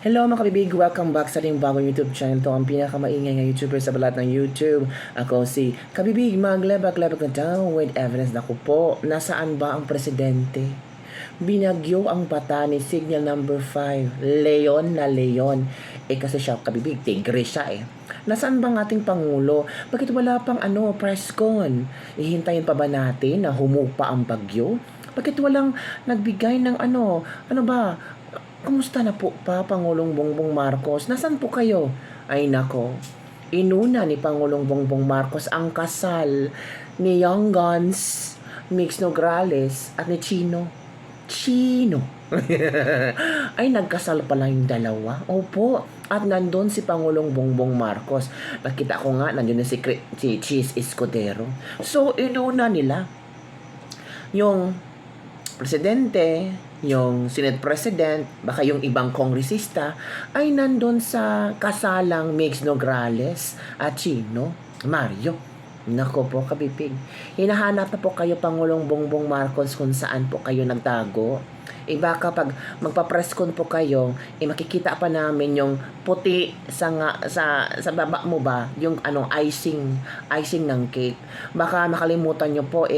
Hello mga kabibig, welcome back sa ating bagong YouTube channel. Ito ang pinakamaingay na YouTuber sa balat ng YouTube. Ako si Kabibig, maglebak-lebak na down with evidence. Naku po, nasaan ba ang presidente? Binagyo ang bata ni Signal number 5, Leon na Leon. Kasi siya, Kabibig, tigre siya Nasaan bang ating Pangulo? Bakit wala pang press con? Ihintayin pa ba natin na humupa ang bagyo? Bakit walang nagbigay ng ano ba? Kumusta na po pa Pangulong Bongbong Marcos? Nasaan po kayo? Ay nako, inuna ni Pangulong Bongbong Marcos ang kasal ni Young Guns, Mix Nograles at ni Chino. Ay nagkasal pala yung dalawa. Opo. At nandun si Pangulong Bongbong Marcos. Nakita ko nga, nandun na si Cheese Escudero. So, inuna nila yung presidente, yung Senate President, baka yung ibang kongresista, ay nandun sa kasalang Mix Nograles at Chino Mario. Nako po, kabibig. Hinahanap na po kayo, Pangulong Bongbong Marcos, kung saan po kayo nagtago. Baka pag magpa-press con po kayo, makikita pa namin yung puti sa baba mo ba, yung icing ng cake. Baka nakalimutan nyo po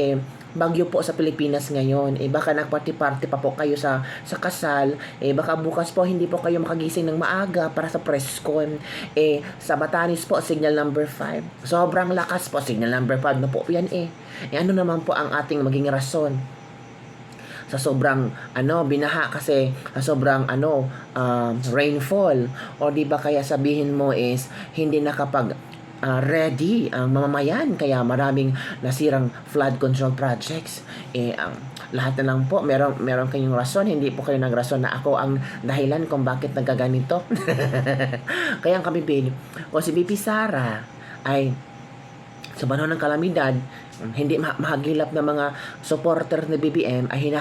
bagyo po sa Pilipinas ngayon. Baka nagparty-party pa po kayo sa kasal. Baka bukas po hindi po kayo makagising ng maaga para sa press con. Sa Batanes po, signal number 5. Sobrang lakas po, signal number 5 na po yan ano naman po ang ating maging rason? Sa sobrang binaha kasi sa sobrang rainfall, o di ba kaya sabihin mo is hindi nakapag ready ang mamamayan, kaya maraming nasirang flood control projects. Lahat na lang po, meron kayong rason, hindi po kayo nagrason na ako ang dahilan kung bakit nagaganito. Kaya ang kabibig, kung si BP Sara ay sa panahon ng kalamidad, hindi mahagilap na mga supporter ni BBM ay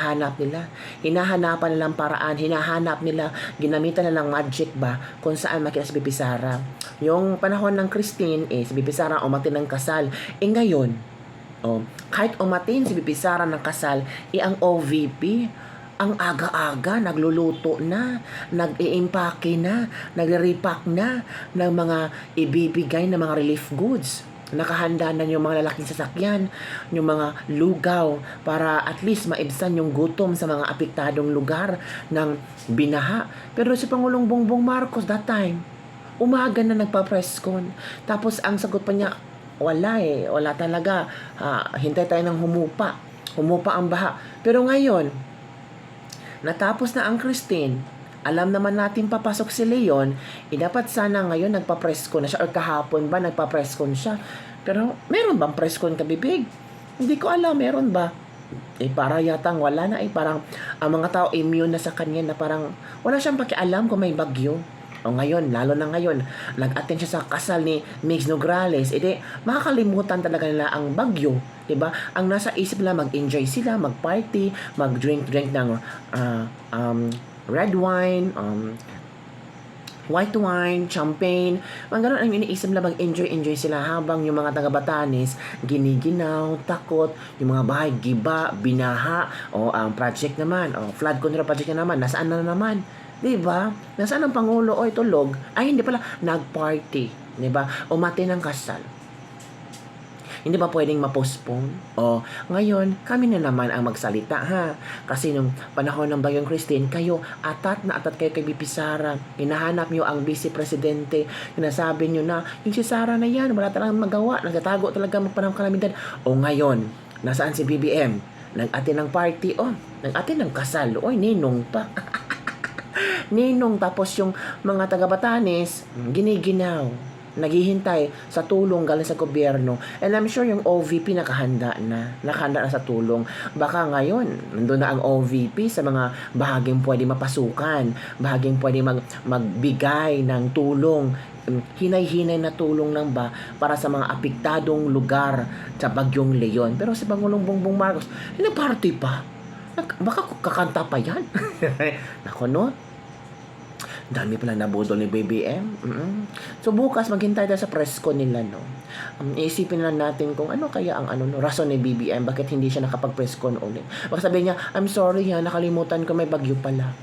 hinahanapan nilang paraan, hinahanap nila, ginamitan nilang magic ba kung saan makita si BP Sara. Yung panahon ng Christine, si BP Sara umatin ng kasal. Ngayon, kahit umatin si BP Sara ng kasal, ang OVP, ang aga-aga, nagluluto na, nag-i-impake na, nagre-repack na ng mga ibibigay na mga relief goods. Nakahanda na yung mga lalaking sasakyan, yung mga lugaw, para at least maibsan yung gutom sa mga apektadong lugar ng binaha. Pero si Pangulong Bongbong Marcos that time, umaga na nagpa-press con. Tapos ang sagot pa niya, wala talaga. Hintay tayo ng humupa ang baha. Pero ngayon, natapos na ang Christine, alam naman natin papasok si Leon, dapat sana ngayon nagpa-press con na siya, or kahapon ba nagpa-press con siya. Pero meron bang press con, kabibig? Hindi ko alam, meron ba? Para yatang wala na. Parang ang mga tao immune na sa kanya, na parang wala siyang pakialam kung may bagyo. Ngayon, lalo na ngayon, nag-attend siya sa kasal ni Mix Nograles. Makakalimutan talaga nila ang bagyo. Diba? Ang nasa isip nila, mag-enjoy sila, mag-party, mag-drink ng red wine, white wine, champagne. Ganun ang iniisip nila, mag-enjoy sila, habang yung mga taga-Batanes, giniginaw, takot, yung mga bahay, giba, binaha, ang project naman, flood control project na naman, nasaan na naman? Diba? Nasaan ang Pangulo? Tulog. Ay, hindi pala, nag-party. Diba? Umati ng kasal. Hindi ba pwedeng ma-postpone? Ngayon, kami na naman ang magsalita, ha? Kasi nung panahon ng Bagyong Christine, kayo, atat kayo kay BP Sara. Hinahanap nyo ang Vice Presidente. Sinasabi nyo na, yung si Sara na yan, wala talagang magawa. Nagtatago talaga magpanahon kalamidad. Ngayon, nasaan si BBM? Nag-atin ng party. Nag-atin ng kasal. Ninong pa. Ninong, tapos yung mga taga-Batanes, giniginaw, naghihintay sa tulong galing sa gobyerno. And I'm sure yung OVP nakahanda na sa tulong. Baka ngayon, nandun na ang OVP sa mga bahaging pwede mapasukan, bahaging pwede magbigay ng tulong, hinay-hinay na tulong para sa mga apektadong lugar sa Bagyong Leon. Pero si Pangulong Bongbong Marcos, party pa. Baka kakanta pa yan. Nako, no? Dami pala nabudol ni BBM. So bukas maghintay tayo sa press con nila, no. Iisipin lang natin kung ano kaya ang rason ni BBM, bakit hindi siya nakapag-press con ulit. Baka sabihin niya, I'm sorry nakalimutan ko may bagyo pala.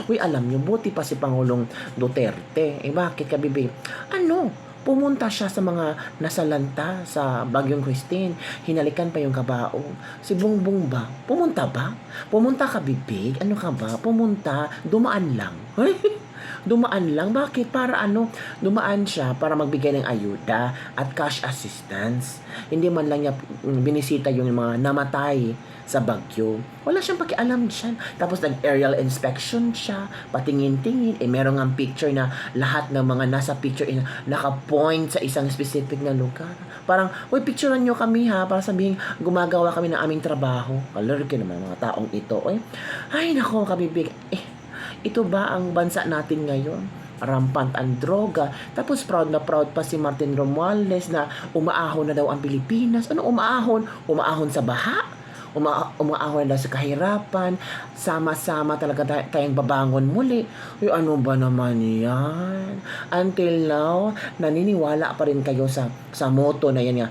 Uy, alam niyo, buti pa si Pangulong Duterte. Eh, bakit, kabibig? Pumunta siya sa mga nasalanta sa Bagyong Christine. Hinalikan pa yung kabaong. Si Bongbong ba? Pumunta ba? Pumunta ka, bibig? Ano ka ba? Pumunta, dumaan lang. Dumaan lang. Bakit? Para ano? Dumaan siya para magbigay ng ayuda at cash assistance. Hindi man lang niya binisita yung mga namatay sa bagyo. Wala siyang pakialam dyan. Tapos nag-aerial inspection siya, patingin-tingin. Meron nga picture na lahat ng mga nasa picture naka-point sa isang specific na lugar. Parang, uy, picturean nyo kami ha, para sabihin, gumagawa kami ng aming trabaho. Kalerke naman mga taong ito. Ay, nako, kabibig. Ito ba ang bansa natin ngayon? Rampant ang droga. Tapos proud na proud pa si Martin Romualdez na umaahon na daw ang Pilipinas. Ano umaahon? Umaahon sa baha? Umaahon na sa kahirapan, sama-sama talaga tayong babangon muli. Uy, ano ba naman yan? Until now, naniniwala pa rin kayo sa motto na yan nga,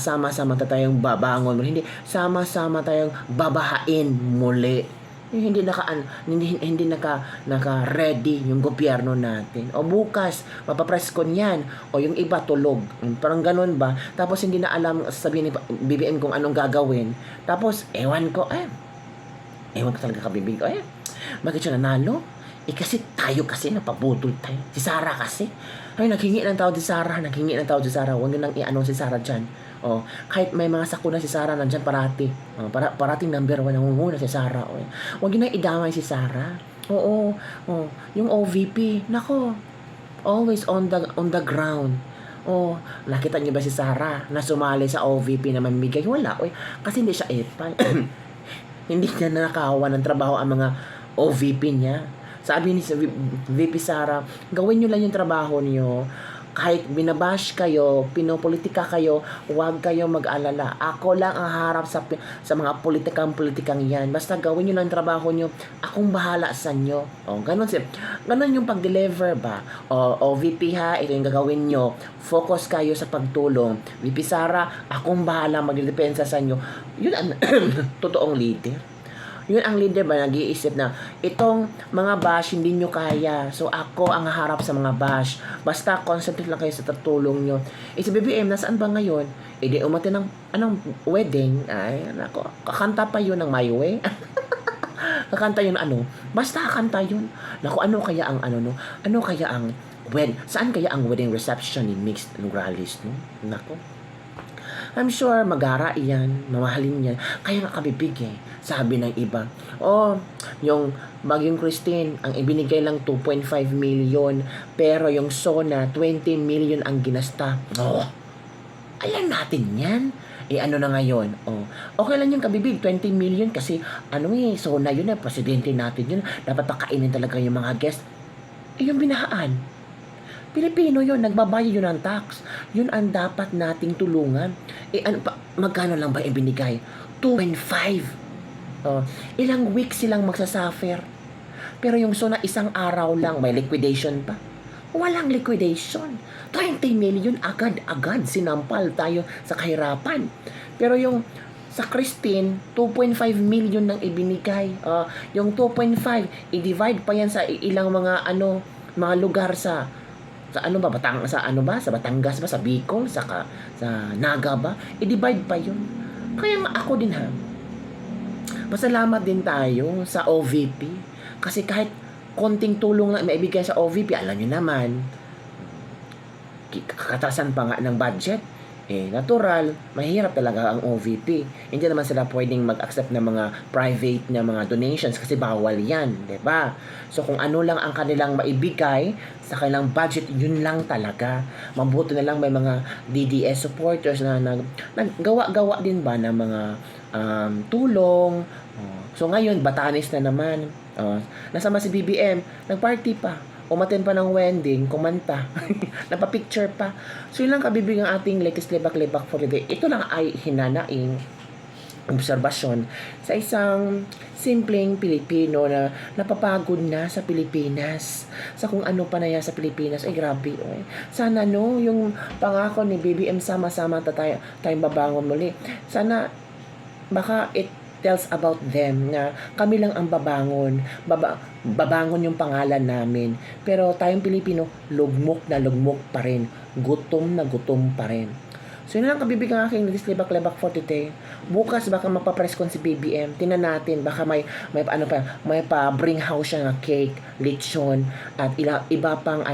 sama-sama tayong babangon muli. Hindi, sama-sama tayong babahain muli. Hindi naka ready yung gobyerno natin. O bukas, mapapress ko niyan. O yung iba tulog. Parang ganun ba? Tapos hindi na alam sabihin ni BBM kung anong gagawin. Tapos, ewan ko talaga kabibig ko. Bakit siya nanalo? Kasi tayo kasi napabutol tayo. Si Sarah kasi. Naghingi ng tawad si Sarah. Huwag nyo nang i-anong si Sarah dyan. Kahit may mga sakuna si Sarah, nandyan parati. Parating number 1 nangunguna si Sarah. Huwag nyo nang idamay si Sarah. Yung OVP, nako, always on the ground. Nakita niyo ba si Sarah na sumali sa OVP na mamigay? Wala, kasi hindi siya epal. Hindi niya nakakawa ng trabaho ang mga OVP niya. Sabi ni VP Sara, gawin nyo lang yung trabaho niyo. Kahit binabash kayo, pinopolitika kayo, huwag kayo mag-alala. Ako lang ang harap sa mga politikang yan. Basta gawin nyo lang trabaho nyo, akong bahala sa inyo. Ganun yung pag-deliver ba? VP ha, ito yung gagawin nyo. Focus kayo sa pagtulong. VP Sara, akong bahala magdepensa sa inyo. Yun ang totoong leader. Yun ang leader ba, nag-iisip na itong mga bash hindi nyo kaya. So ako ang harap sa mga bash. Basta concentrate lang kayo sa tutulong nyo. Si BBM, nasaan ba ngayon? Di umatin ng wedding. Ay, nako, kakanta pa yun ng My Way. Kakanta yun basta kakanta yun. Nako, ano kaya ang saan kaya ang wedding reception ni Mixed Nograles, no? Nako. I'm sure magara iyan, mamahalin yan. Kaya nga kabibig sabi ng iba. Yung Bagyong Christine, ang ibinigay lang 2.5 million, pero yung SONA, 20 million ang ginasta. Alam natin yan. Ano na ngayon? Okay lang yung kabibig, 20 million kasi SONA yun presidente natin yun. Dapat pakainin talaga yung mga guest. Yung binahaan. Pilipino yun, nagbabayad yun ng tax. Yun ang dapat nating tulungan. Magkano lang ba ibinigay? 2.5. Ilang weeks silang magsasuffer. Pero yung SONA, isang araw lang, may liquidation pa. Walang liquidation. 20 million, agad-agad sinampal tayo sa kahirapan. Pero yung sa Christine, 2.5 million nang ibinigay. Yung 2.5, i-divide pa yan sa ilang mga lugar sa Batangas ba, sa Bicol, sa Naga ba, i-divide pa yun. Kaya nga ako din pasalamat din tayo sa OVP kasi kahit konting tulong na maibigay sa OVP, alam nyo naman, kakatasan pa nga ng budget, natural, mahirap talaga ang OVP. Hindi naman sila pwedeng mag-accept ng mga private na mga donations kasi bawal yan, diba? So kung ano lang ang kanilang maibigay sa kanilang budget, yun lang talaga. Mabuti na lang may mga DDS supporters na naggawa-gawa din ba ng mga tulong. So ngayon, Batanes na naman. Nasama si BBM, nagparty pa. Umaten pa ng wedding, kumanta. Napapicture pa. So yun lang kabibig ang ating latest lebak-lebak for today. Ito lang ay hinanaing obserbasyon sa isang simpleng Pilipino na napapagod na sa Pilipinas. Sa kung ano pa na yan sa Pilipinas. Ay grabe. Sana yung pangako ni BBM, sama-sama tayong babangon muli. Sana baka tells about them na kami lang ang babangon. Babangon yung pangalan namin. Pero tayong Pilipino, lugmok na lugmok pa rin. Gutom na gutom pa rin. So yun lang kabibig ang aking Lebak for today. Bukas baka magpa-press con si BBM. Tingnan natin baka may pa-bring house siya ng cake, lechon at iba pang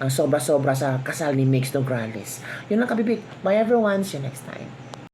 sobra-sobra sa kasal ni Mix Nograles. Yun lang kabibig. Bye everyone. See you next time.